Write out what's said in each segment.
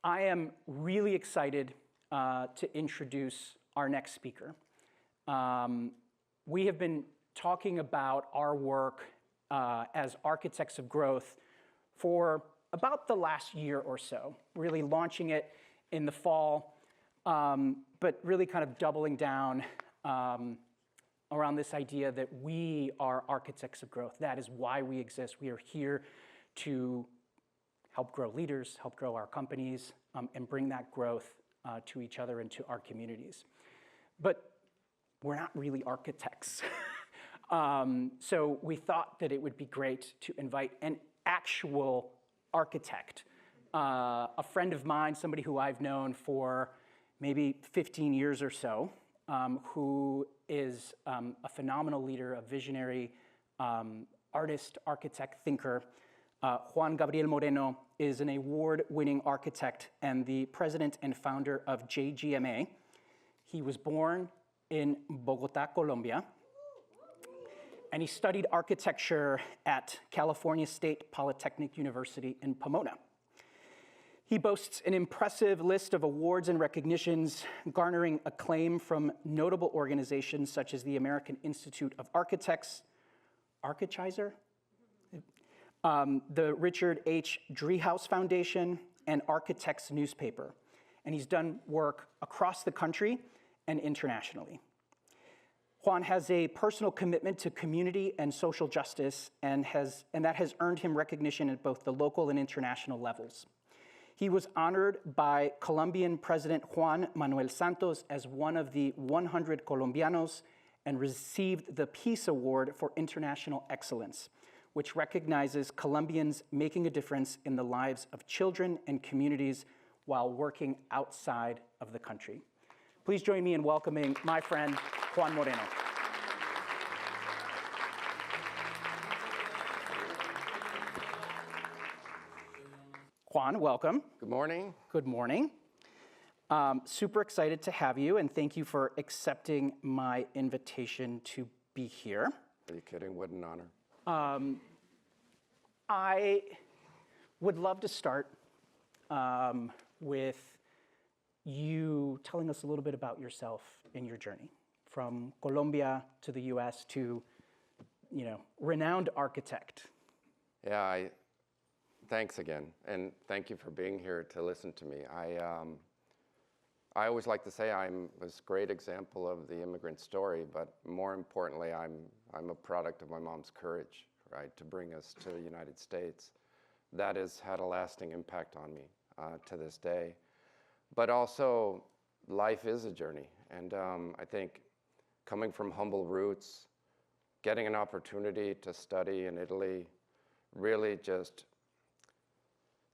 I am really excited to introduce our next speaker. We have been talking about our work as architects of growth for about the last year or so, really launching it in the fall, but really kind of doubling down around this idea that we are architects of growth. That is why we exist. We are here to help grow leaders, help grow our companies, and bring that growth to each other and to our communities. But we're not really architects. So we thought that it would be great to invite an actual architect, a friend of mine, somebody who I've known for maybe 15 years or so, who is a phenomenal leader, a visionary artist, architect, thinker. Juan Gabriel Moreno is an award-winning architect and the president and founder of JGMA. He was born in Bogota, Colombia, and he studied architecture at California State Polytechnic University in Pomona. He boasts an impressive list of awards and recognitions, garnering acclaim from notable organizations such as the American Institute of Architects, 𝐂𝐻𝐈𝐲𝐷, the Richard H. Driehaus Foundation, and Architects Newspaper. And he's done work across the country and internationally. Juan has a personal commitment to community and social justice, and that has earned him recognition at both the local and international levels. He was honored by Colombian President Juan Manuel Santos as one of the 100 Colombianos and received the Peace Award for International Excellence, which recognizes Colombians making a difference in the lives of children and communities while working outside of the country. Please join me in welcoming my friend, Juan Moreno. Juan, welcome. Good morning. Good morning. Super excited to have you, and thank you for accepting my invitation to be here. Are you kidding? What an honor. I would love to start with you telling us a little bit about yourself and your journey from Colombia to the US to, renowned architect. Yeah, thanks again, and thank you for being here to listen to me. I always like to say I'm this great example of the immigrant story, but more importantly, I'm a product of my mom's courage, right, to bring us to the United States. That has had a lasting impact on me to this day. But also, life is a journey, and I think coming from humble roots, getting an opportunity to study in Italy really just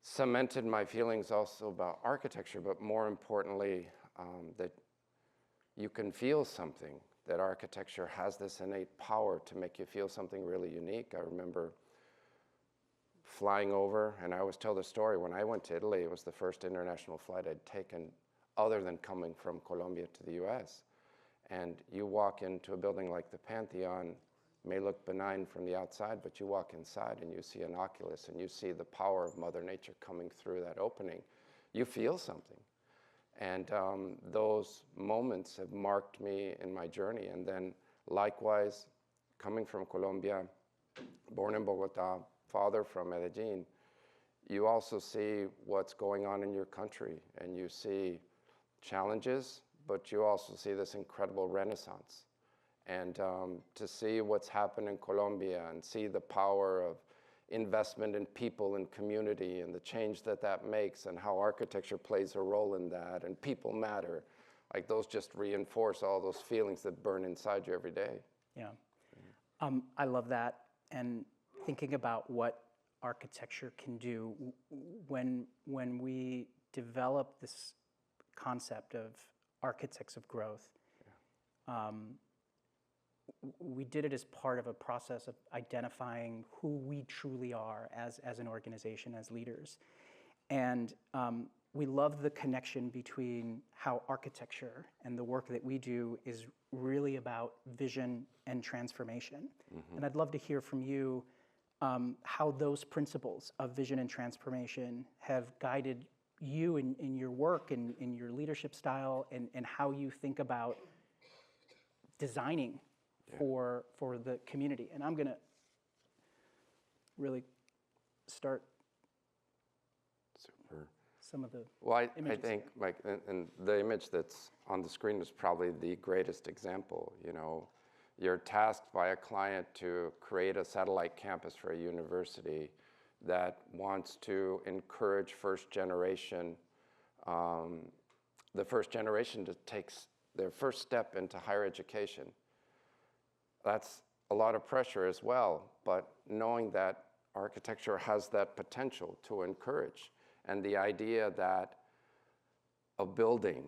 cemented my feelings also about architecture, but more importantly, that you can feel something, that architecture has this innate power to make you feel something really unique. I remember flying over, and I always tell the story, when I went to Italy, it was the first international flight I'd taken other than coming from Colombia to the US. And you walk into a building like the Pantheon, may look benign from the outside, but you walk inside and you see an oculus and you see the power of Mother Nature coming through that opening. You feel something. And those moments have marked me in my journey. And then likewise, coming from Colombia, born in Bogota, father from Medellin, you also see what's going on in your country, and you see challenges, but you also see this incredible renaissance. And to see what's happened in Colombia and see the power of investment in people and community and the change that that makes and how architecture plays a role in that and people matter, like those just reinforce all those feelings that burn inside you every day. Yeah, I love that. And thinking about what architecture can do when we develop this concept of architects of growth, we did it as part of a process of identifying who we truly are as an organization, as leaders. And we love the connection between how architecture and the work that we do is really about vision and transformation. Mm-hmm. And I'd love to hear from you how those principles of vision and transformation have guided you in your work and in your leadership style and how you think about designing for the community. And I'm going to really start some of the I think, like, and the image that's on the screen is probably the greatest example. You know, you're tasked by a client to create a satellite campus for a university that wants to encourage first generation, the first generation to take their first step into higher education. That's a lot of pressure as well, but knowing that architecture has that potential to encourage, and the idea that a building,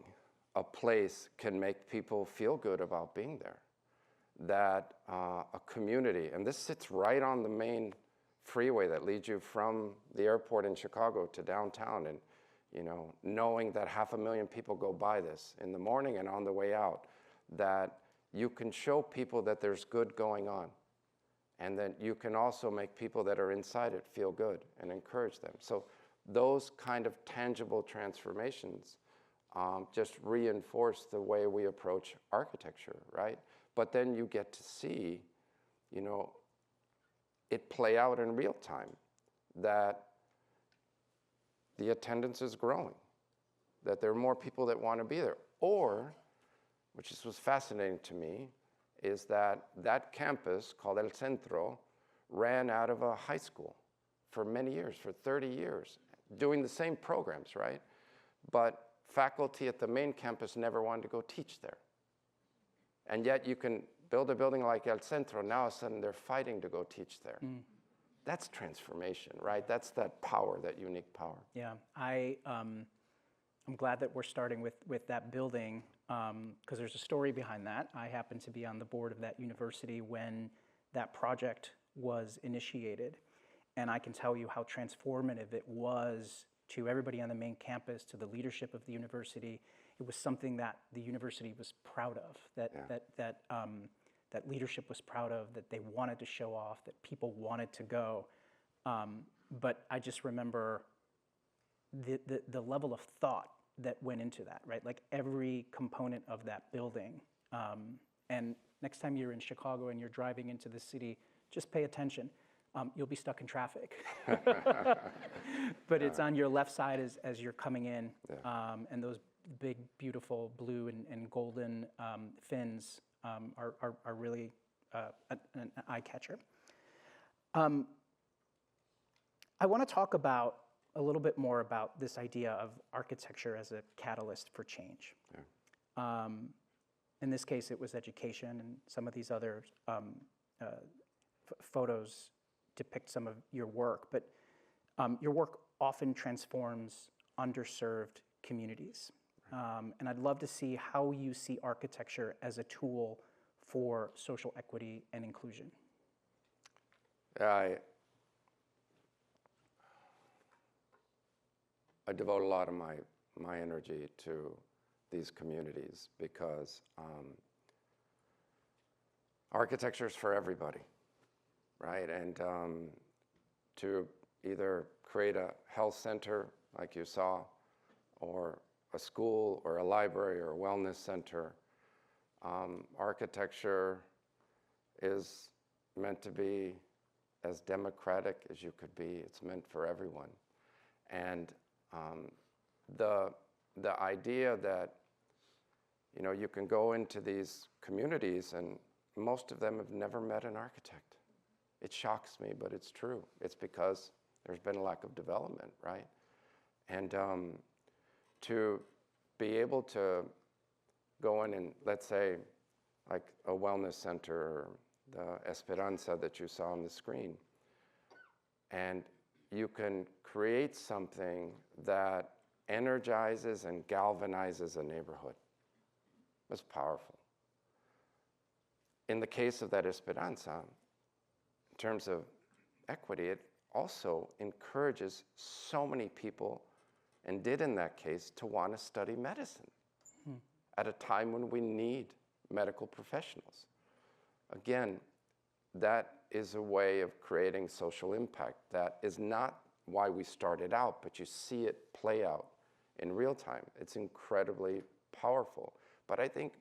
a place can make people feel good about being there, that a community, and this sits right on the main freeway that leads you from the airport in Chicago to downtown, and you know, knowing that 500,000 people go by this in the morning and on the way out, that you can show people that there's good going on, and then you can also make people that are inside it feel good and encourage them. So those kind of tangible transformations just reinforce the way we approach architecture, right? But then you get to see, you know, it play out in real time, that the attendance is growing, that there are more people that want to be there. Or, which was fascinating to me, is that that campus called El Centro ran out of a high school for many years, for 30 years, doing the same programs, right? But faculty at the main campus never wanted to go teach there. And yet you can build a building like El Centro, now all of a sudden they're fighting to go teach there. That's transformation, right? That's that power, that unique power. Yeah, I'm glad that we're starting with that building, because there's a story behind that. I happened to be on the board of that university when that project was initiated, and I can tell you how transformative it was to everybody on the main campus, to the leadership of the university. It was something that the university was proud of, that leadership was proud of, that they wanted to show off, that people wanted to go. But I just remember the level of thought that went into that, right? Like every component of that building. And next time you're in Chicago and you're driving into the city, just pay attention. You'll be stuck in traffic. But it's on your left side as you're coming in. And those big, beautiful blue and golden fins are really an eye catcher. I want to talk about a little bit more about this idea of architecture as a catalyst for change. In this case, it was education, and some of these other photos depict some of your work. But your work often transforms underserved communities. And I'd love to see how you see architecture as a tool for social equity and inclusion. I devote a lot of my energy to these communities because architecture is for everybody, right? And to either create a health center like you saw, or a school, or a library, or a wellness center, architecture is meant to be as democratic as you could be. It's meant for everyone. And the idea that, you know, you can go into these communities and most of them have never met an architect. It shocks me, but it's true. It's because there's been a lack of development, right? And to be able to go in and, let's say, like a wellness center, or the Esperanza that you saw on the screen, and you can create something that energizes and galvanizes a neighborhood. It's powerful. In the case of that Esperanza, in terms of equity, it also encourages so many people, and did in that case, to want to study medicine at a time when we need medical professionals. Again, that is a way of creating social impact. That is not why we started out, but you see it play out in real time. It's incredibly powerful. But I think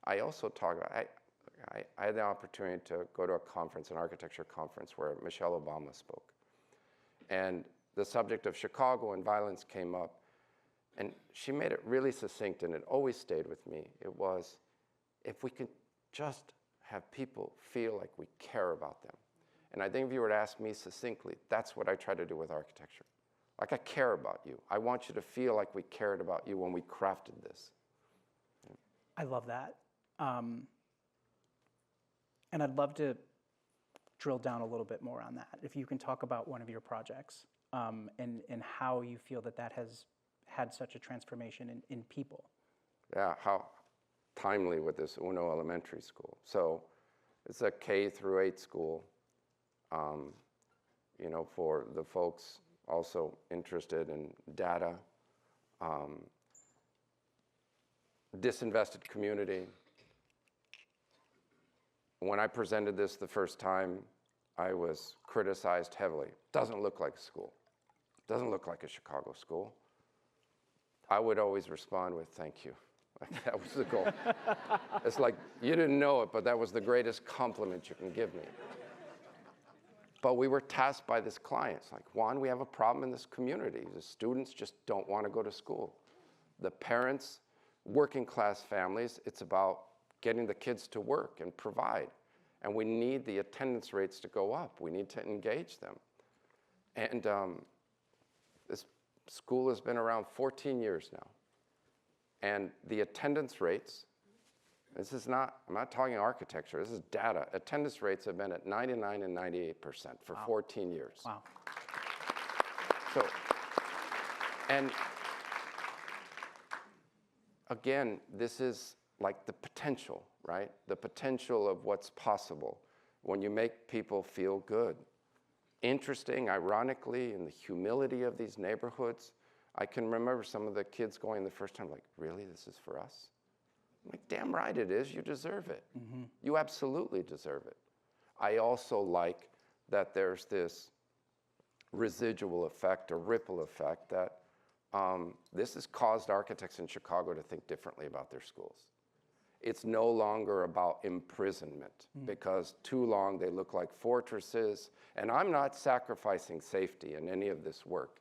I also talk about, I had the opportunity to go to a conference, an architecture conference, where Michelle Obama spoke. And the subject of Chicago and violence came up. And she made it really succinct, and it always stayed with me. It was, if we could just have people feel like we care about them. And I think if you were to ask me succinctly, that's what I try to do with architecture. Like, I care about you. I want you to feel like we cared about you when we crafted this. I love that. And I'd love to drill down a little bit more on that. If you can talk about one of your projects and how you feel that that has had such a transformation in people. Yeah, how timely with this Uno Elementary School. So it's a K-8 school, you know, for the folks also interested in data, disinvested community. When I presented this the first time, I was criticized heavily. Doesn't look like a school. Doesn't look like a Chicago school. I would always respond with, thank you. Like, that was the goal. It's like, you didn't know it, but that was the greatest compliment you can give me. But we were tasked by this client. It's like, Juan, we have a problem in this community. The students just don't want to go to school. The parents, working class families, it's about getting the kids to work and provide. And we need the attendance rates to go up. We need to engage them. And this school has been around 14 years now. And the attendance rates, this is not, I'm not talking architecture, this is data. Attendance rates have been at 99 and 98% for 14 years. Wow. So, and again, this is like the potential, right? The potential of what's possible when you make people feel good. Interesting, ironically, in the humility of these neighborhoods, I can remember some of the kids going the first time like, really, this is for us? I'm like, damn right it is, you deserve it. Mm-hmm. You absolutely deserve it. I also like that there's this residual effect or ripple effect that this has caused architects in Chicago to think differently about their schools. It's no longer about imprisonment because too long they look like fortresses. And I'm not sacrificing safety in any of this work.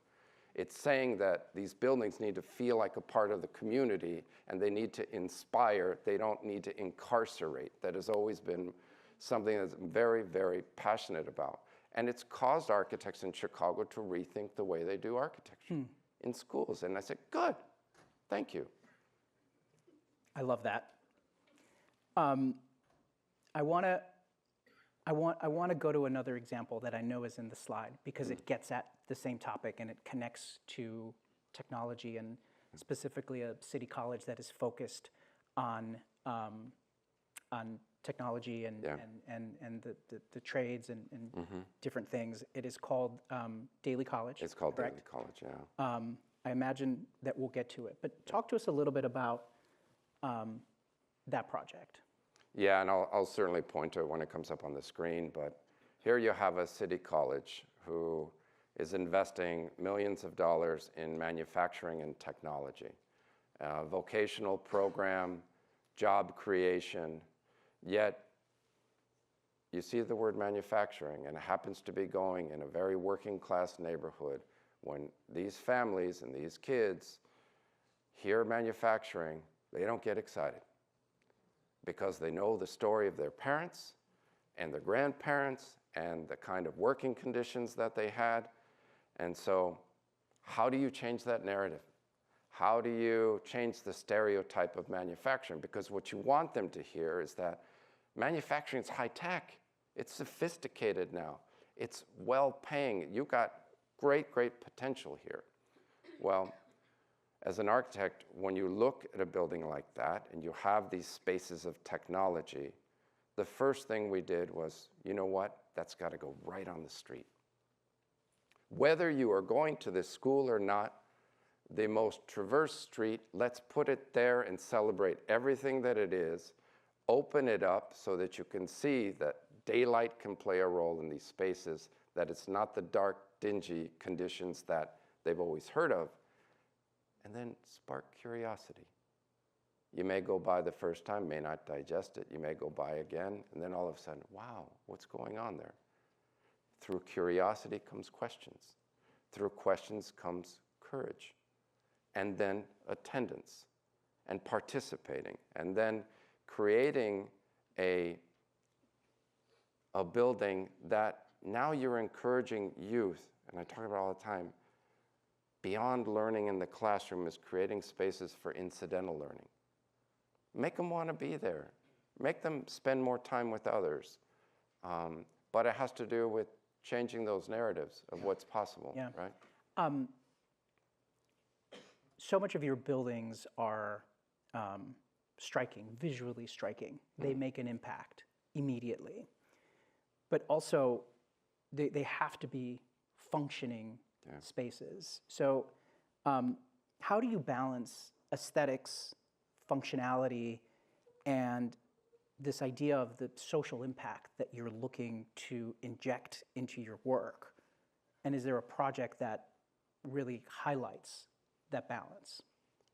It's saying that these buildings need to feel like a part of the community and they need to inspire. They don't need to incarcerate. That has always been something that's very, very passionate about. And it's caused architects in Chicago to rethink the way they do architecture in schools. And I said, good, thank you. I love that. I want to go to another example that I know is in the slide because it gets at the same topic and it connects to technology and specifically a city college that is focused on technology and the trades and different things. It is called Daly College. It's called correct? Daly College, yeah. I imagine that we'll get to it, but talk to us a little bit about that project. Yeah, and I'll certainly point to it when it comes up on the screen, but here you have a city college who is investing millions of dollars in manufacturing and technology, vocational program, job creation, yet you see the word manufacturing, and it happens to be going in a very working class neighborhood when these families and these kids hear manufacturing, they don't get excited, because they know the story of their parents and their grandparents and the kind of working conditions that they had. And so how do you change that narrative? How do you change the stereotype of manufacturing? Because what you want them to hear is that manufacturing is high tech. It's sophisticated now. It's well-paying. You've got great, great potential here. Well, as an architect, when you look at a building like that and you have these spaces of technology, the first thing we did was, you know what? That's got to go right on the street. Whether you are going to this school or not, the most traversed street, let's put it there and celebrate everything that it is, open it up so that you can see that daylight can play a role in these spaces, that it's not the dark, dingy conditions that they've always heard of. and then spark curiosity. You may go by the first time, may not digest it. You may go by again, and then all of a sudden, wow, what's going on there? Through curiosity comes questions. Through questions comes courage, and then attendance, and participating, and then creating a building that now you're encouraging youth, and I talk about all the time, beyond learning in the classroom is creating spaces for incidental learning. Make them want to be there. Make them spend more time with others. But it has to do with changing those narratives of what's possible, right? So much of your buildings are striking, visually striking. They make an impact immediately. But also, they have to be functioning spaces. So how do you balance aesthetics, functionality, and this idea of the social impact that you're looking to inject into your work? And is there a project that really highlights that balance?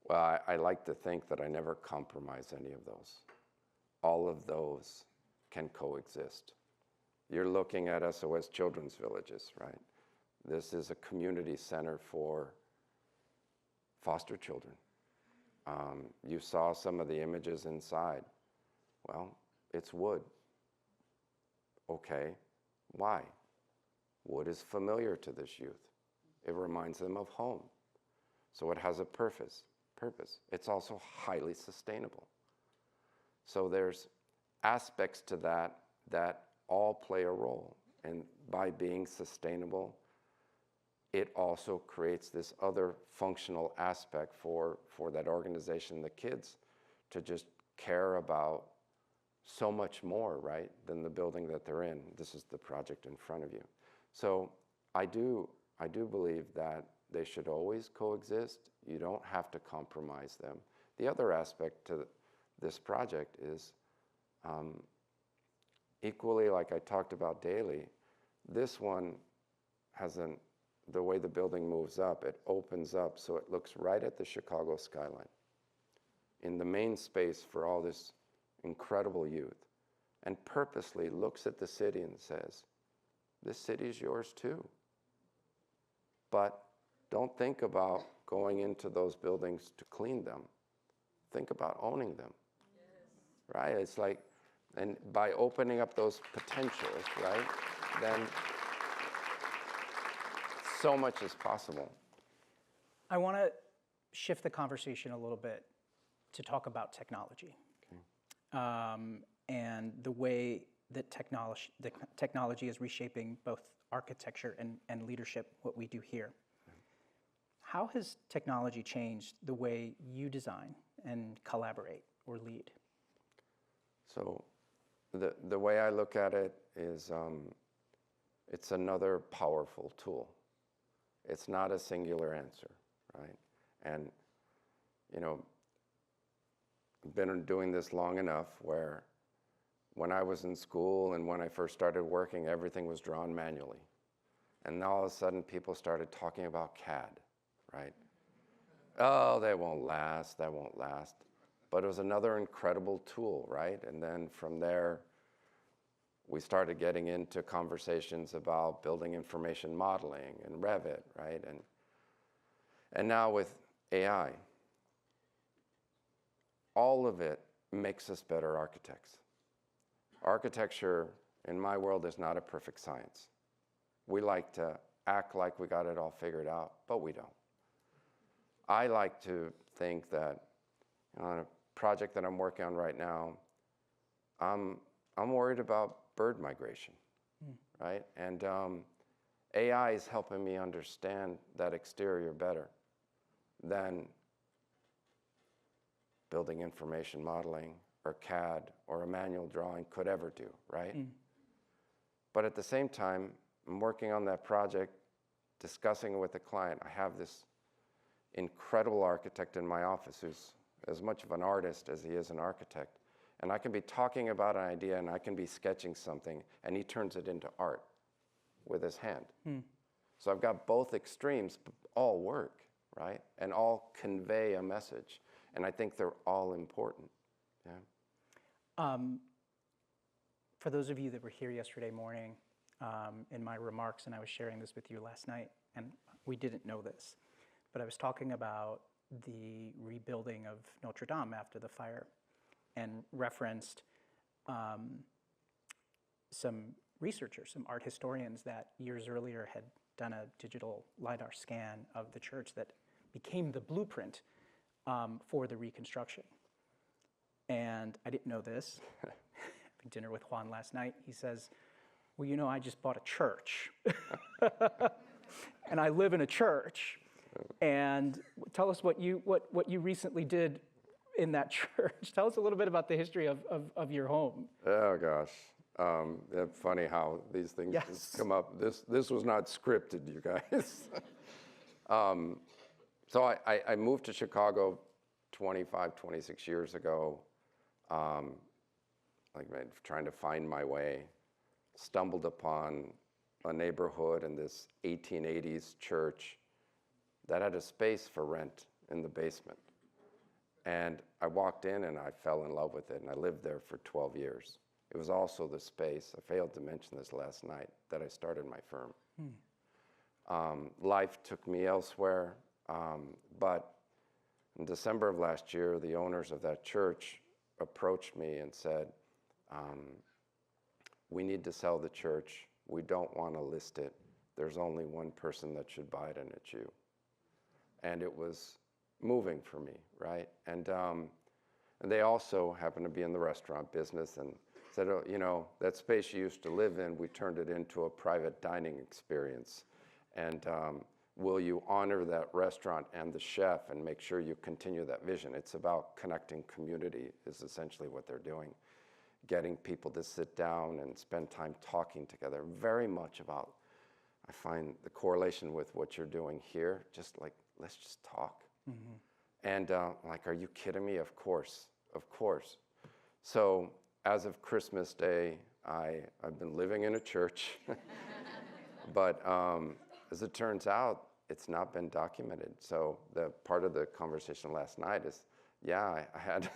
Well, I like to think that I never compromise any of those. All of those can coexist. You're looking at SOS Children's Villages, right? This is a community center for foster children. You saw some of the images inside. Well, it's wood. Okay, why? Wood is familiar to this youth. It reminds them of home. So it has a purpose. It's also highly sustainable. So there's aspects to that that all play a role. And by being sustainable, it also creates this other functional aspect for that organization, the kids, to just care about so much more, right, than the building that they're in. This is the project in front of you. So I do believe that they should always coexist. You don't have to compromise them. The other aspect to this project is equally, like I talked about daily, this one has the way the building moves up, it opens up so it looks right at the Chicago skyline in the main space for all this incredible youth, and purposely looks at the city and says, this city is yours too. But don't think about going into those buildings to clean them. Think about owning them, right? It's like, and by opening up those potentials, right, then so much is possible. I want to shift the conversation a little bit to talk about technology. And the way that technology is reshaping both architecture and leadership, what we do here. How has technology changed the way you design and collaborate or lead? So the way I look at it is it's another powerful tool. It's not a singular answer, right? And, you know, I've been doing this long enough where when I was in school and when I first started working, everything was drawn manually. And now all of a sudden people started talking about CAD, right? Oh, that won't last, that won't last. But it was another incredible tool, right? And then from there, we started getting into conversations about building information modeling and Revit, right? And now with AI, all of it makes us better architects. Architecture, in my world, is not a perfect science. We like to act like we got it all figured out, but we don't. I like to think that on a project that I'm working on right now, I'm worried about bird migration, right? And AI is helping me understand that exterior better than building information modeling or CAD or a manual drawing could ever do, right? But at the same time, I'm working on that project, discussing it with the client. I have this incredible architect in my office who's as much of an artist as he is an architect. And I can be talking about an idea and I can be sketching something and he turns it into art with his hand. So I've got both extremes, but all work. right? And all convey a message. And I think they're all important, yeah. For those of you that were here yesterday morning, in my remarks, and I was sharing this with you last night, and we didn't know this, but I was talking about the rebuilding of Notre Dame after the fire and referenced some researchers, some art historians that years earlier had done a digital LiDAR scan of the church that became the blueprint for the reconstruction. And I didn't know this. Having dinner with Juan last night, he says, well, you know, I just bought a church. And I live in a church. And tell us what you recently did in that church. Tell us a little bit about the history of your home. Oh, gosh. It's funny how these things just come up. This was not scripted, you guys. So I moved to Chicago 25, 26 years ago, like trying to find my way. Stumbled upon a neighborhood in this 1880s church that had a space for rent in the basement. And I walked in and I fell in love with it, and I lived there for 12 years. It was also the space, I failed to mention this last night, that I started my firm. Life took me elsewhere, but in December of last year, the owners of that church approached me and said, we need to sell the church. We don't want to list it. There's only one person that should buy it, and it's you. And it was moving for me, right? And they also happened to be in the restaurant business and said, oh, you know, that space you used to live in, we turned it into a private dining experience. And will you honor that restaurant and the chef and make sure you continue that vision? It's about connecting community is essentially what they're doing. Getting people to sit down and spend time talking together. Very much about, I find the correlation with what you're doing here, just like, let's just talk. Mm-hmm. And like, are you kidding me? Of course, of course. So as of Christmas Day, I've been living in a church, but as it turns out, it's not been documented. So the part of the conversation last night is, yeah, I had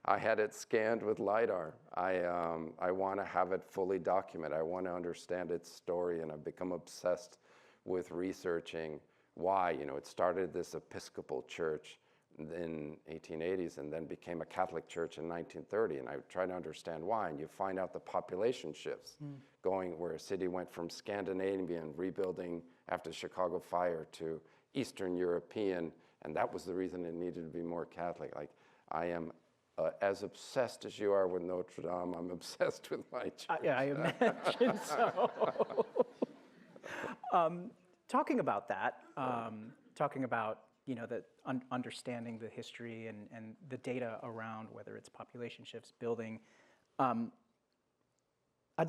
I had it scanned with LiDAR. I want to have it fully documented. I want to understand its story, and I've become obsessed with researching why. You know, it started this Episcopal church in 1880s and then became a Catholic church in 1930, and I try to understand why, and you find out the population shifts, going where a city went from Scandinavian rebuilding after the Chicago fire to Eastern European, and that was the reason it needed to be more Catholic. Like, I am as obsessed as you are with Notre Dame, I'm obsessed with my church. Yeah, I imagine so. Talking about that, talking about, you know, the understanding the history and the data around whether it's population shifts, building, I'd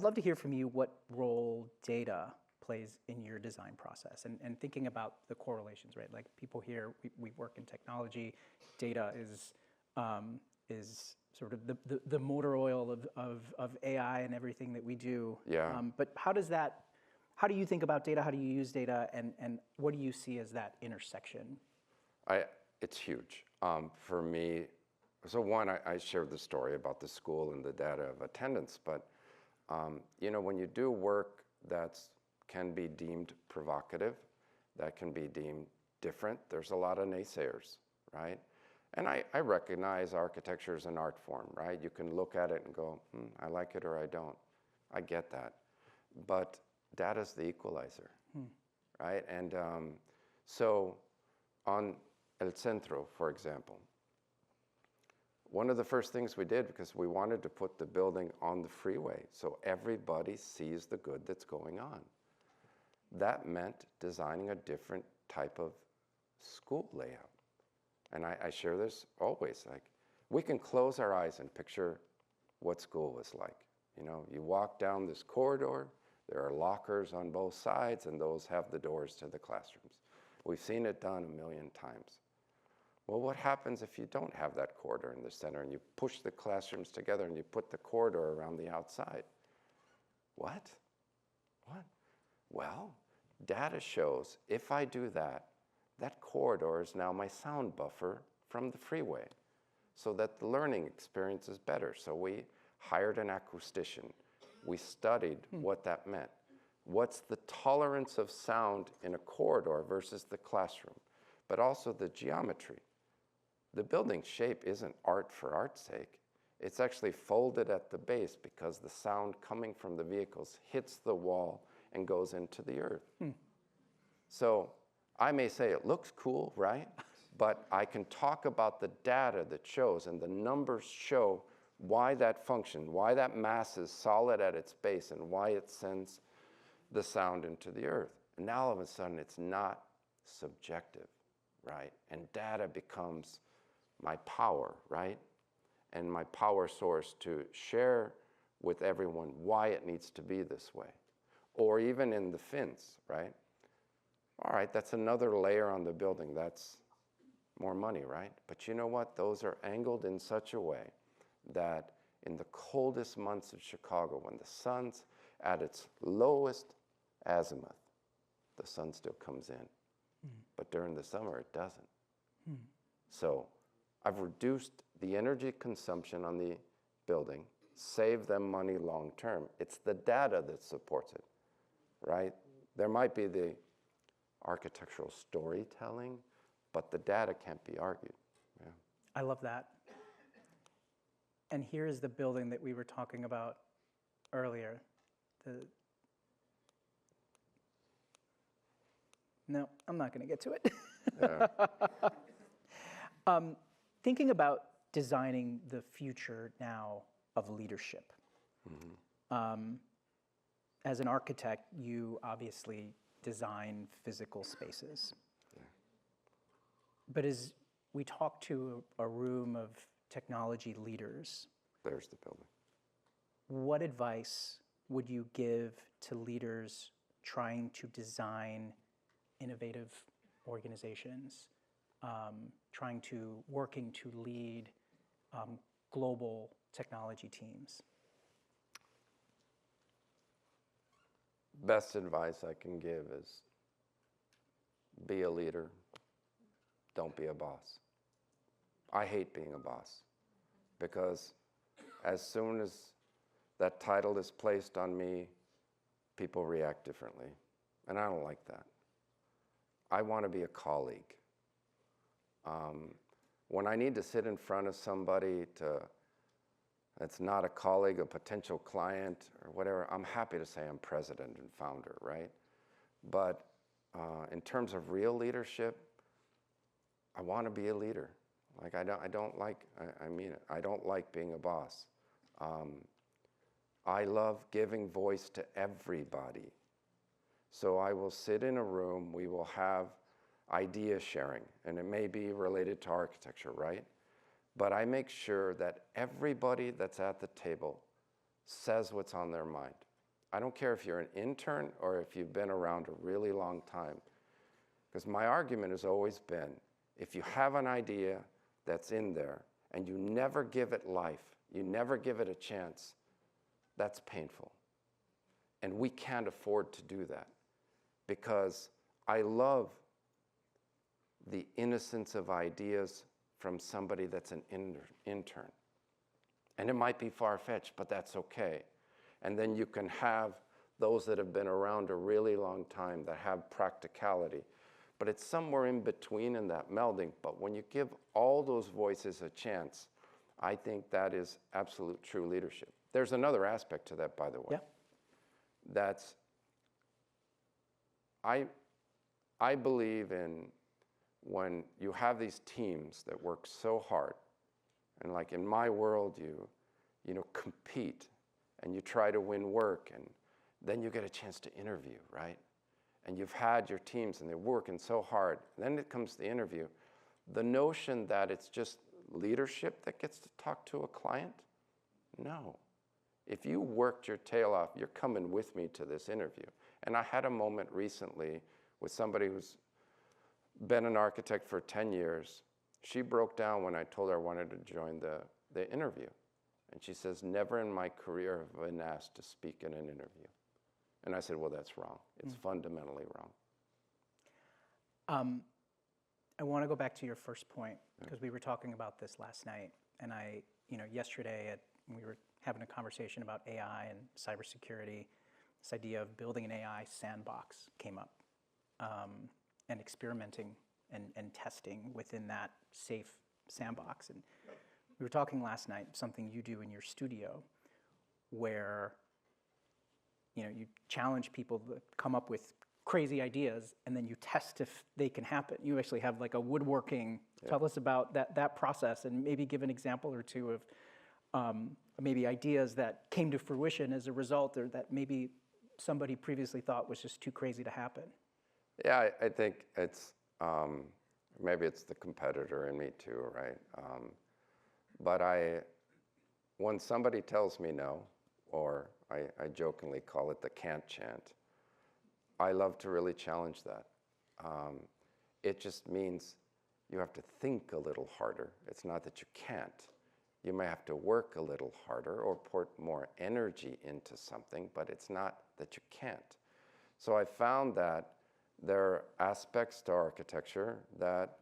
love to hear from you what role data plays in your design process and thinking about the correlations, right? Like, people here, we work in technology, data is sort of the motor oil of AI and everything that we do. Yeah. But how do you think about data? How do you use data? And what do you see as that intersection? It's huge. For me, so one, I shared the story about the school and the data of attendance, but you know, when you do work that can be deemed provocative, that can be deemed different, there's a lot of naysayers, right? And I recognize architecture as an art form, right? You can look at it and go, I like it or I don't. I get that. But data's the equalizer, right? And so on El Centro, for example, one of the first things we did, because we wanted to put the building on the freeway so everybody sees the good that's going on. That meant designing a different type of school layout. And I share this always, like, we can close our eyes and picture what school was like. You know, you walk down this corridor, there are lockers on both sides, and those have the doors to the classrooms. We've seen it done a million times. Well, what happens if you don't have that corridor in the center and you push the classrooms together and you put the corridor around the outside? What? What? Well, data shows if I do that, that corridor is now my sound buffer from the freeway so that the learning experience is better. So we hired an acoustician. We studied what that meant. What's the tolerance of sound in a corridor versus the classroom, but also the geometry. The building shape isn't art for art's sake. It's actually folded at the base because the sound coming from the vehicles hits the wall and goes into the earth. So I may say it looks cool, right? But I can talk about the data that shows, and the numbers show why that functions, why that mass is solid at its base, and why it sends the sound into the earth. And now all of a sudden it's not subjective, right? And data becomes my power, right? And my power source to share with everyone why it needs to be this way. Or even in the fins, right? All right, that's another layer on the building. That's more money, right? But you know what? Those are angled in such a way that in the coldest months of Chicago, when the sun's at its lowest azimuth, the sun still comes in. But during the summer, it doesn't. So I've reduced the energy consumption on the building, saved them money long term. It's the data that supports it, right? There might be the architectural storytelling, but the data can't be argued. Yeah. I love that. And here is the building that we were talking about earlier. No, I'm not going to get to it. Yeah. Thinking about designing the future now of leadership. As an architect, you obviously design physical spaces. Yeah. But as we talk to a room of technology leaders, There's the building. what advice would you give to leaders trying to design innovative organizations, working to lead global technology teams? Best advice I can give is be a leader, don't be a boss. I hate being a boss because as soon as that title is placed on me, people react differently, and I don't like that. I want to be a colleague. When I need to sit in front of somebody that's not a colleague, a potential client, or whatever, I'm happy to say I'm president and founder, right? But in terms of real leadership, I want to be a leader. Like I mean it. I don't like being a boss. I love giving voice to everybody. So I will sit in a room, we will have idea sharing, and it may be related to architecture, right? But I make sure that everybody that's at the table says what's on their mind. I don't care if you're an intern or if you've been around a really long time. Because my argument has always been, if you have an idea that's in there and you never give it life, you never give it a chance, that's painful. And we can't afford to do that. Because I love the innocence of ideas from somebody that's an intern. And it might be far-fetched, but that's okay. And then you can have those that have been around a really long time that have practicality. But it's somewhere in between in that melding. But when you give all those voices a chance, I think that is absolute true leadership. There's another aspect to that, by the way. Yeah. That's, I believe in when you have these teams that work so hard, and like in my world, you know, compete and you try to win work, and then you get a chance to interview, right? And you've had your teams and they're working so hard. Then it comes to the interview. The notion that it's just leadership that gets to talk to a client, no. If you worked your tail off, you're coming with me to this interview. And I had a moment recently with somebody who's been an architect for 10 years. She broke down when I told her I wanted to join the interview. And she says, never in my career have I been asked to speak in an interview. And I said, well, that's wrong. It's fundamentally wrong. I want to go back to your first point because we were talking about this last night, and yesterday we were having a conversation about AI and cybersecurity. This idea of building an AI sandbox came up, and experimenting and testing within that safe sandbox. And we were talking last night, something you do in your studio, where you challenge people to come up with crazy ideas, and then you test if they can happen. You actually have like a woodworking. Yeah. Tell us about that process, and maybe give an example or two of maybe ideas that came to fruition as a result, or that maybe somebody previously thought was just too crazy to happen. Yeah, I think it's, maybe it's the competitor in me too, right? But when somebody tells me no, or I jokingly call it the can't chant, I love to really challenge that. It just means you have to think a little harder. It's not that you can't. You may have to work a little harder or put more energy into something, but it's not that you can't. So I found that there are aspects to architecture that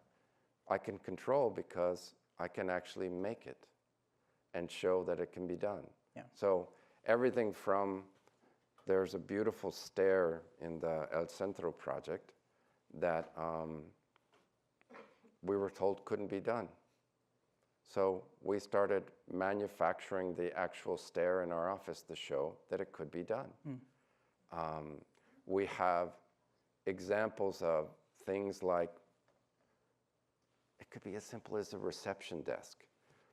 I can control because I can actually make it and show that it can be done. Yeah. So everything from, there's a beautiful stair in the El Centro project that we were told couldn't be done. So we started manufacturing the actual stair in our office to show that it could be done. We have examples of things like, it could be as simple as a reception desk,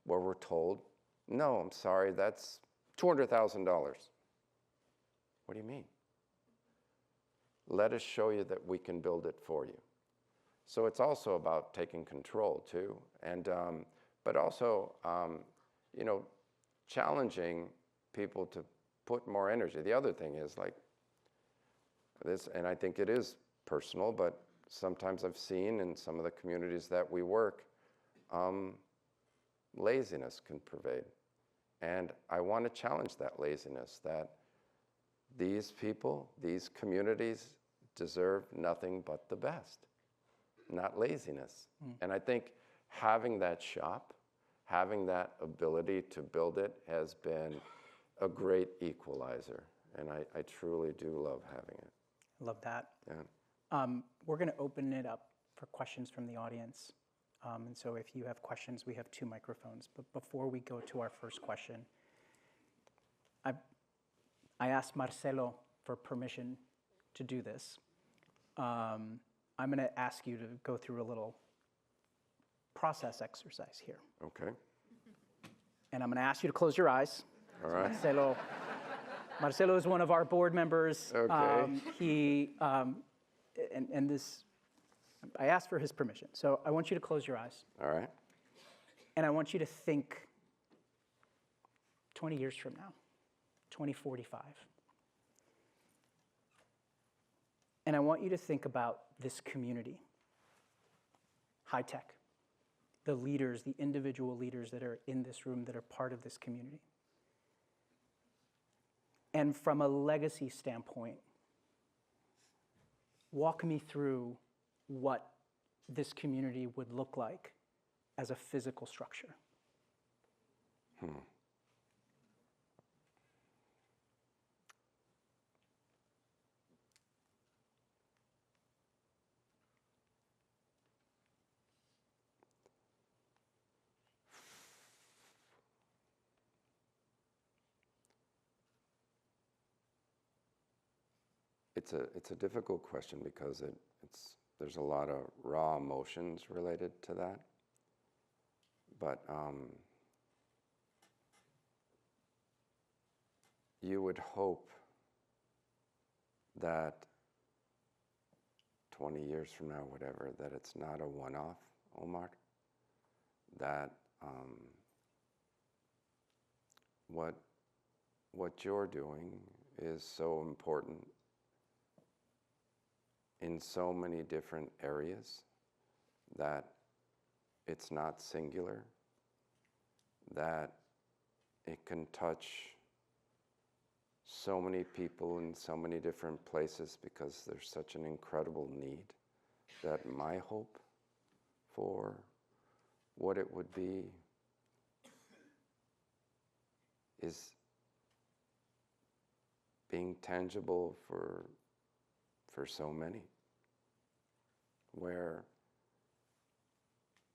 where we're told, no, I'm sorry, that's $200,000. What do you mean? Let us show you that we can build it for you. So it's also about taking control too, and but also challenging people to put more energy. The other thing is like this, and I think it is personal, but sometimes I've seen in some of the communities that we work, laziness can pervade. And I want to challenge that laziness, that these people, these communities deserve nothing but the best, not laziness. And I think having that shop, having that ability to build it has been a great equalizer. And I truly do love having it. I love that. Yeah. We're going to open it up for questions from the audience. And so if you have questions, we have 2 microphones. But before we go to our first question, I asked Marcelo for permission to do this. I'm going to ask you to go through a little process exercise here. Okay. And I'm going to ask you to close your eyes. All right. Marcelo is one of our board members. Okay. And this, I asked for his permission. So I want you to close your eyes. All right. And I want you to think 20 years from now, 2045. And I want you to think about this community, high tech, the leaders, the individual leaders that are in this room that are part of this community. And from a legacy standpoint, walk me through what this community would look like as a physical structure. It's a difficult question because there's a lot of raw emotions related to that. But you would hope that 20 years from now, whatever, that it's not a one-off, Omar, that what you're doing is so important in so many different areas, that it's not singular, that it can touch so many people in so many different places because there's such an incredible need, that my hope for what it would be is being tangible for so many, where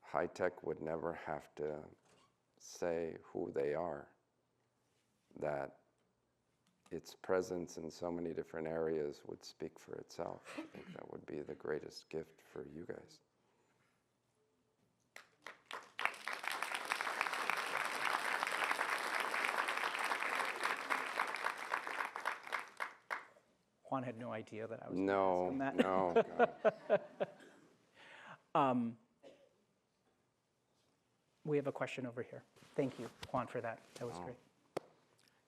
high tech would never have to say who they are, that its presence in so many different areas would speak for itself. I think that would be the greatest gift for you guys. Juan had no idea that I was No, going to ask him that. no. God. We have a question over here. Thank you, Juan, for that. That was great.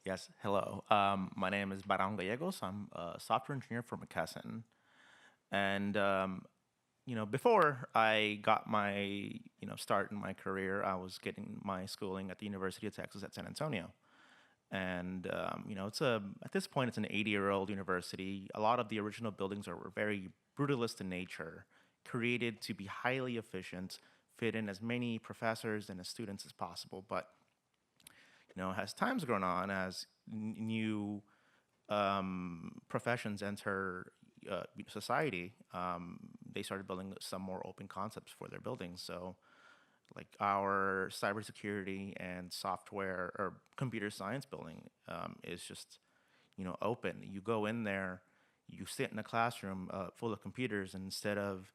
Yes, hello. My name is Barão Gallegos. I'm a software engineer from McKesson. And, before I got my, start in my career, I was getting my schooling at the University of Texas at San Antonio. And, at this point, it's an 80-year-old university. A lot of the original buildings were very brutalist in nature, created to be highly efficient, fit in as many professors and as students as possible. But as time's grown on, as new professions enter society, they started building some more open concepts for their buildings. So, like our cybersecurity and software or computer science building is just, open. You go in there, you sit in a classroom full of computers, and instead of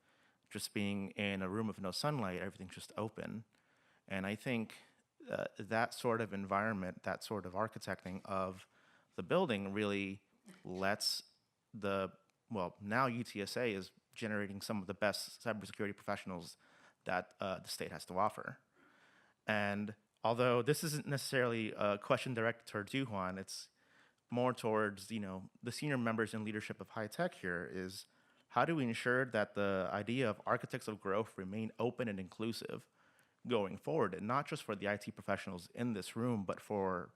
just being in a room with no sunlight, everything's just open. And I think that sort of environment, that sort of architecting of the building really lets now UTSA is generating some of the best cybersecurity professionals that the state has to offer. And although this isn't necessarily a question directed towards you, Juan, it's more towards, the senior members and leadership of high tech here is how do we ensure that the idea of architects of growth remain open and inclusive going forward, and not just for the IT professionals in this room, but for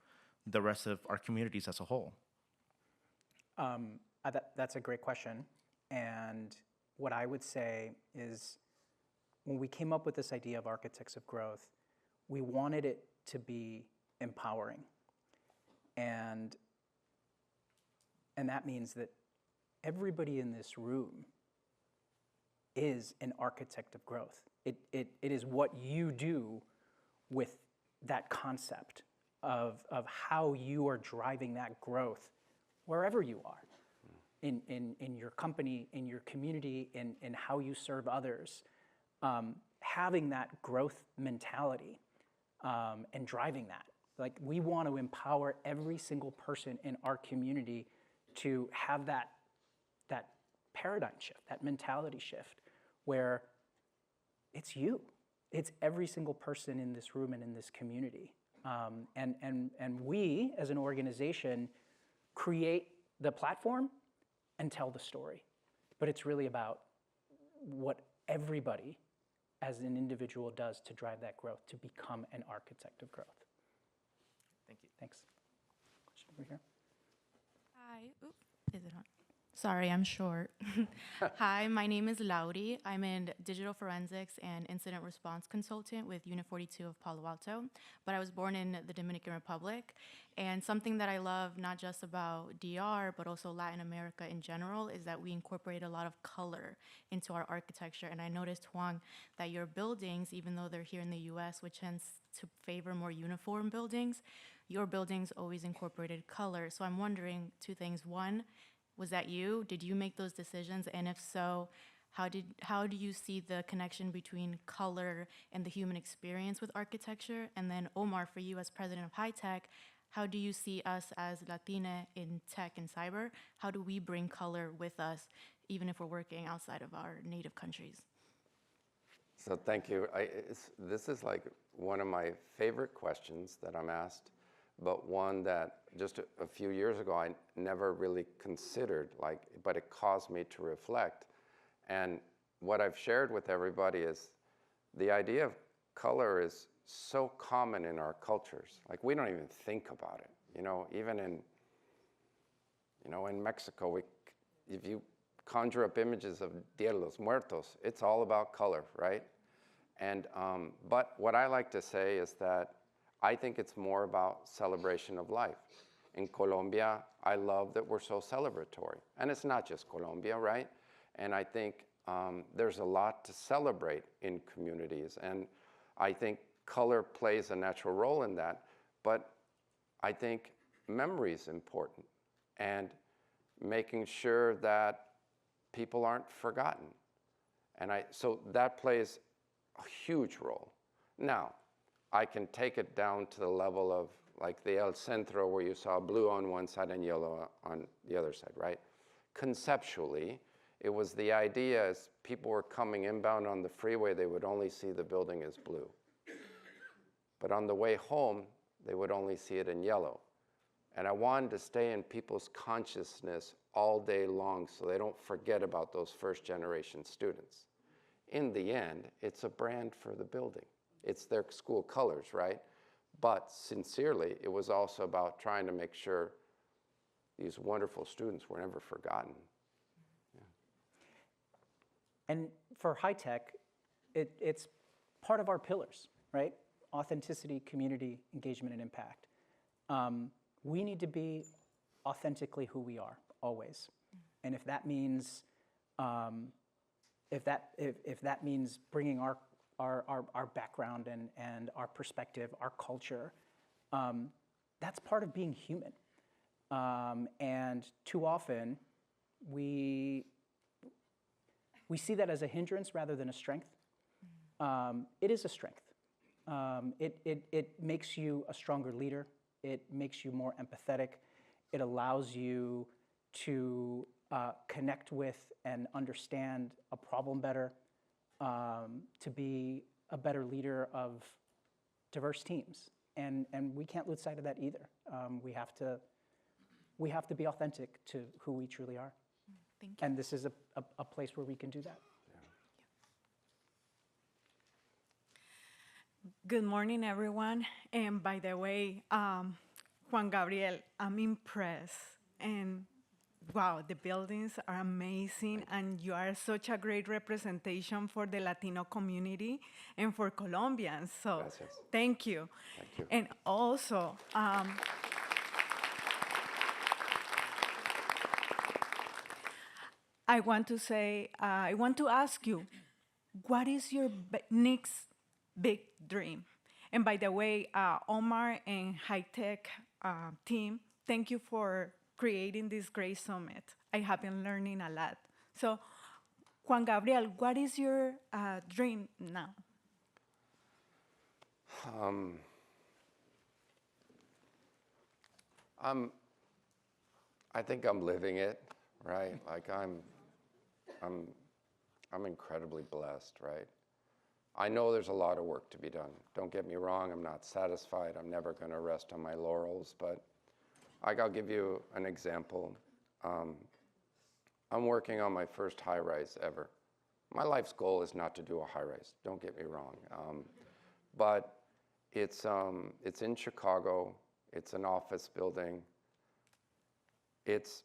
the rest of our communities as a whole? That's a great question. And what I would say is when we came up with this idea of architects of growth, we wanted it to be empowering. And that means that everybody in this room is an architect of growth. It is what you do with that concept of how you are driving that growth wherever you are, in your company, in your community, in how you serve others. Having that growth mentality and driving that. Like, we want to empower every single person in our community to have that paradigm shift, that mentality shift, where it's you. It's every single person in this room and in this community. And we, as an organization, create the platform and tell the story. But it's really about what everybody as an individual does to drive that growth, to become an architect of growth. Thank you. Thanks. Question over here. Hi. Oop, is it on? Sorry, I'm short. Hi, my name is Lauri. I'm a digital forensics and incident response consultant with Unit 42 of Palo Alto, but I was born in the Dominican Republic. And something that I love, not just about DR, but also Latin America in general, is that we incorporate a lot of color into our architecture. And I noticed, Juan, that your buildings, even though they're here in the US, which tends to favor more uniform buildings, your buildings always incorporated color. So I'm wondering two things. One, was that you? Did you make those decisions? And if so, how do you see the connection between color and the human experience with architecture? And then Omar, for you as president of High Tech, how do you see us as Latina in tech and cyber? How do we bring color with us, even if we're working outside of our native countries? So thank you. This is like one of my favorite questions that I'm asked, but one that just a few years ago I never really considered, but it caused me to reflect. And what I've shared with everybody is the idea of color is so common in our cultures. Like, we don't even think about it. Even in Mexico, if you conjure up images of Dia de los Muertos, it's all about color, right? But what I like to say is that I think it's more about celebration of life. In Colombia, I love that we're so celebratory. And it's not just Colombia, right? And I think there's a lot to celebrate in communities. And I think color plays a natural role in that. But I think memory is important. And making sure that people aren't forgotten. And so that plays a huge role. Now, I can take it down to the level of like the El Centro, where you saw blue on one side and yellow on the other side, right? Conceptually, it was the idea as people were coming inbound on the freeway, they would only see the building as blue. But on the way home, they would only see it in yellow. And I wanted to stay in people's consciousness all day long so they don't forget about those first generation students. In the end, it's a brand for the building. It's their school colors, right? But sincerely, it was also about trying to make sure these wonderful students were never forgotten. Yeah. And for high tech, it's part of our pillars, right? Authenticity, community, engagement, and impact. We need to be authentically who we are, always. And if that means, if that means bringing our background and our perspective, our culture, that's part of being human. And too often, we see that as a hindrance rather than a strength. It is a strength. It makes you a stronger leader. It makes you more empathetic. It allows you to connect with and understand a problem better, to be a better leader of diverse teams. And we can't lose sight of that either. We have to be authentic to who we truly are. Thank you. And this is a place where we can do that. Good morning, everyone. And by the way, Juan Gabriel, I'm impressed. And wow, the buildings are amazing. And you are such a great representation for the Latino community and for Colombians. So Gracias. thank you. Thank you. And also, I want to ask you, what is your next big dream? And by the way, Omar and High Tech team, thank you for creating this great summit. I have been learning a lot. So, Juan Gabriel, what is your dream now? I think I'm living it, right? Like I'm incredibly blessed, right? I know there's a lot of work to be done. Don't get me wrong, I'm not satisfied. I'm never going to rest on my laurels, but I'll give you an example. I'm working on my first high-rise ever. My life's goal is not to do a high-rise, don't get me wrong. But it's in Chicago. It's an office building. It's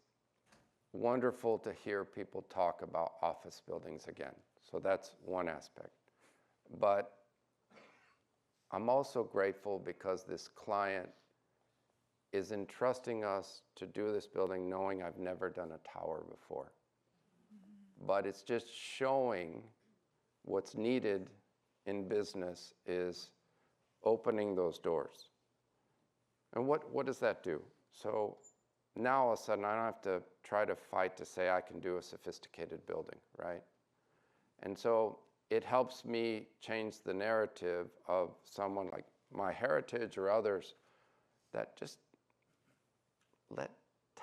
wonderful to hear people talk about office buildings again. So that's one aspect. But I'm also grateful because this client is entrusting us to do this building knowing I've never done a tower before. But it's just showing what's needed in business is opening those doors. And what does that do? So now all of a sudden I don't have to try to fight to say I can do a sophisticated building, right? And so it helps me change the narrative of someone like my heritage or others that just let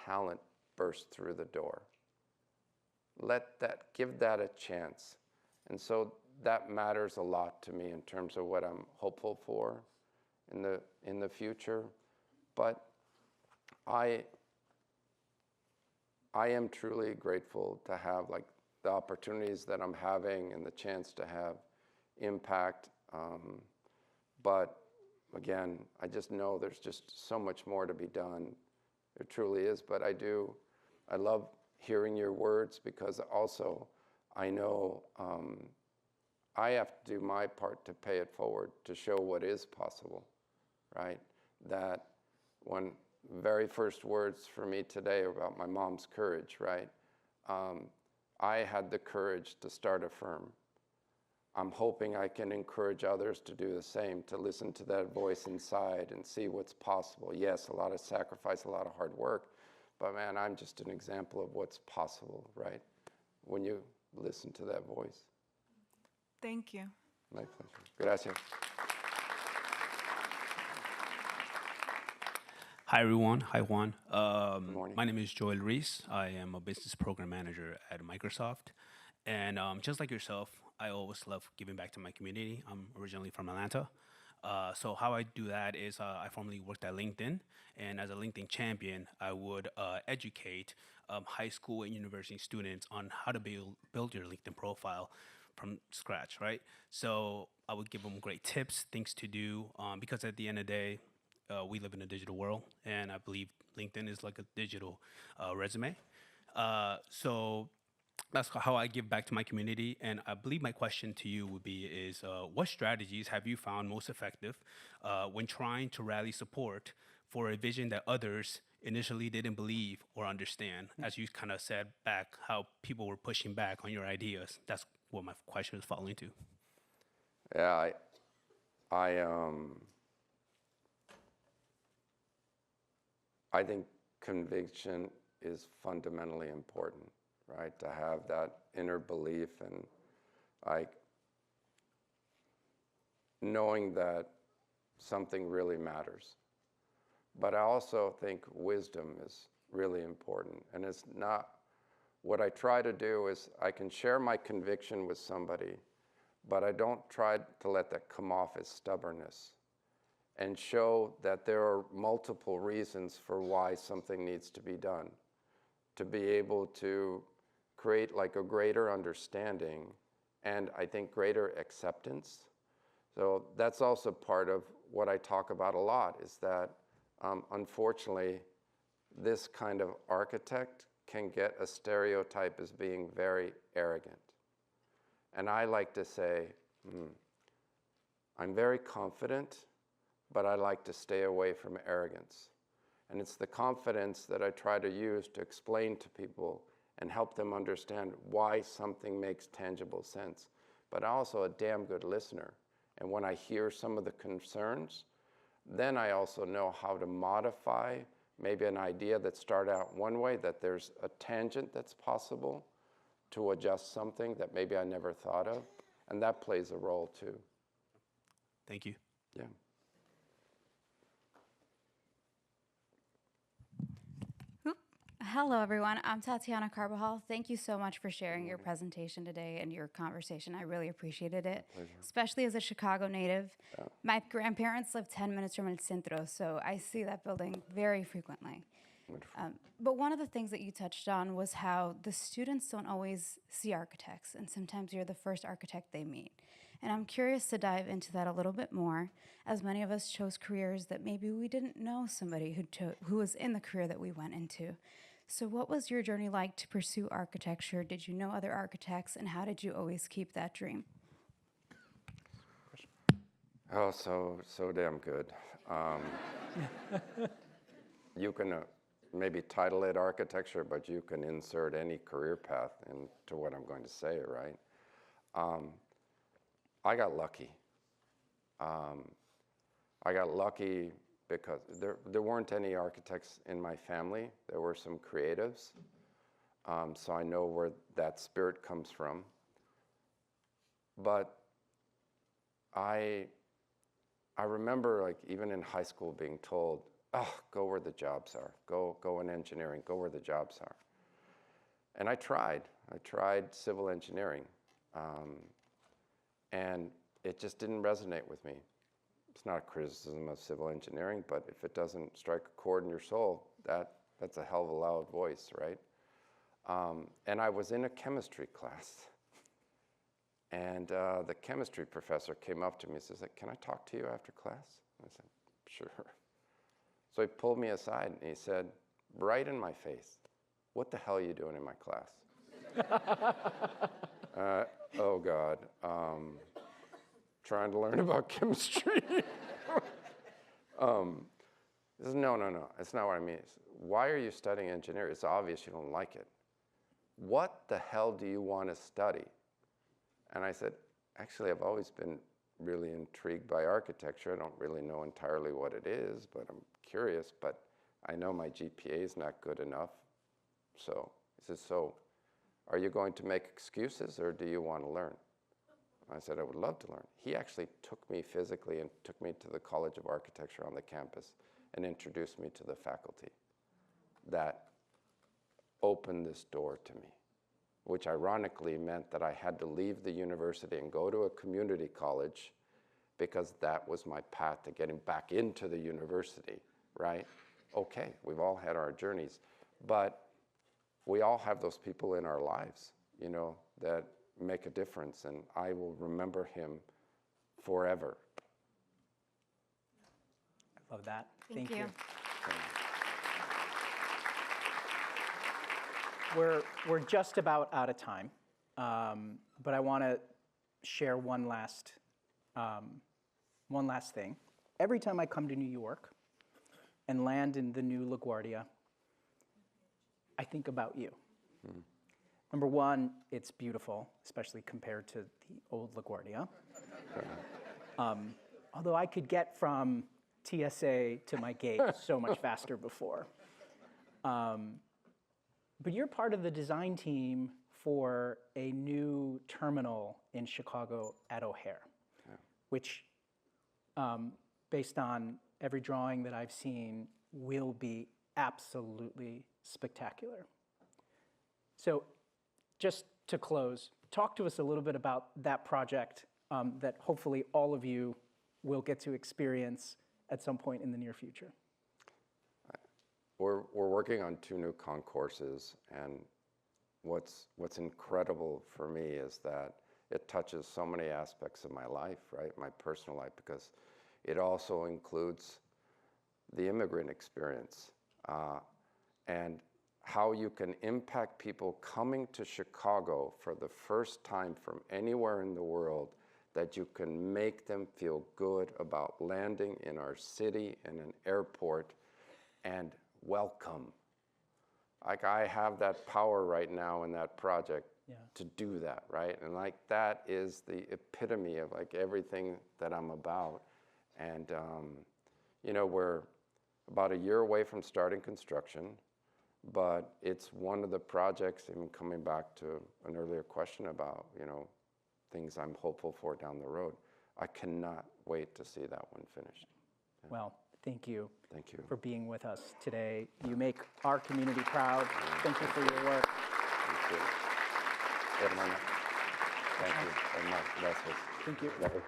talent burst through the door. Give that a chance. And so that matters a lot to me in terms of what I'm hopeful for in the future. But I am truly grateful to have like the opportunities that I'm having and the chance to have impact. But again, I just know there's just so much more to be done. There truly is, but I love hearing your words because also I know I have to do my part to pay it forward, to show what is possible, right? That one very first words for me today about my mom's courage, right? I had the courage to start a firm. I'm hoping I can encourage others to do the same, to listen to that voice inside and see what's possible. Yes, a lot of sacrifice, a lot of hard work, but man, I'm just an example of what's possible, right? When you listen to that voice. Thank you. My pleasure. Gracias. Hi, everyone. Hi, Juan. morning. My name is Joel Reese. I am a business program manager at Microsoft. And just like yourself, I always love giving back to my community. I'm originally from Atlanta. So how I do that is I formerly worked at LinkedIn. And as a LinkedIn champion, I would educate high school and university students on how to build your LinkedIn profile from scratch, right? So I would give them great tips, things to do, because at the end of the day, we live in a digital world, and I believe LinkedIn is like a digital resume. So that's how I give back to my community. And I believe my question to you would be is, what strategies have you found most effective when trying to rally support for a vision that others initially didn't believe or understand? As you kind of said back, how people were pushing back on your ideas. That's what my question is following to. Yeah, I think conviction is fundamentally important, right? To have that inner belief and like knowing that something really matters. But I also think wisdom is really important. And it's not, what I try to do is I can share my conviction with somebody, but I don't try to let that come off as stubbornness, and show that there are multiple reasons for why something needs to be done, to be able to create like a greater understanding and I think greater acceptance. So that's also part of what I talk about a lot, is that unfortunately, this kind of architect can get a stereotype as being very arrogant. And I like to say, I'm very confident, but I like to stay away from arrogance. And it's the confidence that I try to use to explain to people and help them understand why something makes tangible sense. But also a damn good listener. And when I hear some of the concerns, then I also know how to modify maybe an idea that started out one way, that there's a tangent that's possible to adjust something that maybe I never thought of. And that plays a role too. Thank you. Yeah. Hello, everyone. I'm Tatiana Carbajal. Thank you so much for sharing your presentation today and your conversation. I really appreciated it, especially as a Chicago native. My grandparents live 10 minutes from El Centro, so I see that building very frequently. But one of the things that you touched on was how the students don't always see architects, and sometimes you're the first architect they meet. And I'm curious to dive into that a little bit more, as many of us chose careers that maybe we didn't know somebody who was in the career that we went into. So what was your journey like to pursue architecture? Did you know other architects, and how did you always keep that dream? Oh, so damn good. You can maybe title it architecture, but you can insert any career path into what I'm going to say, right? I got lucky. I got lucky because there weren't any architects in my family. There were some creatives. So I know where that spirit comes from. But I remember, like, even in high school being told, oh, go where the jobs are. Go in engineering, go where the jobs are. And I tried civil engineering. And it just didn't resonate with me. It's not a criticism of civil engineering, but if it doesn't strike a chord in your soul, that's a hell of a loud voice, right? And I was in a chemistry class. And the chemistry professor came up to me and says, can I talk to you after class? I said, sure. So he pulled me aside and he said, right in my face, what the hell are you doing in my class? Oh, God. Trying to learn about chemistry. No. It's not what I mean. Why are you studying engineering? It's obvious you don't like it. What the hell do you want to study? And I said, actually, I've always been really intrigued by architecture. I don't really know entirely what it is, but I'm curious. But I know my GPA is not good enough. So he says, so are you going to make excuses, or do you want to learn? I said, I would love to learn. He actually took me physically and took me to the College of Architecture on the campus and introduced me to the faculty. That opened this door to me, which ironically meant that I had to leave the university and go to a community college because that was my path to getting back into the university, right? Okay, we've all had our journeys, but we all have those people in our lives, you know, that make a difference, and I will remember him forever. I love that. Thank you. We're just about out of time, but I want to share one last thing. Every time I come to New York and land in the new LaGuardia, I think about you. Number one, it's beautiful, especially compared to the old LaGuardia. Although I could get from TSA to my gate so much faster before. But you're part of the design team for a new terminal in Chicago at O'Hare, which, based on every drawing that I've seen, will be absolutely spectacular. So just to close, talk to us a little bit about that project that hopefully all of you will get to experience at some point in the near future. We're working on 2 new concourses, and what's incredible for me is that it touches so many aspects of my life, right? My personal life, because it also includes the immigrant experience and how you can impact people coming to Chicago for the first time from anywhere in the world, that you can make them feel good about landing in our city in an airport and welcome. Like, I have that power right now in that project to do that, right? And like, that is the epitome of like everything that I'm about. And you know, we're about a year away from starting construction, but it's one of the projects, even coming back to an earlier question about, you know, things I'm hopeful for down the road. I cannot wait to see that one finished. Well, thank you. Thank you. For being with us today. You make our community proud. Thank you for your work. Thank you. Hermana. Thank you. Hermana. Gracias. Thank you. Gracias.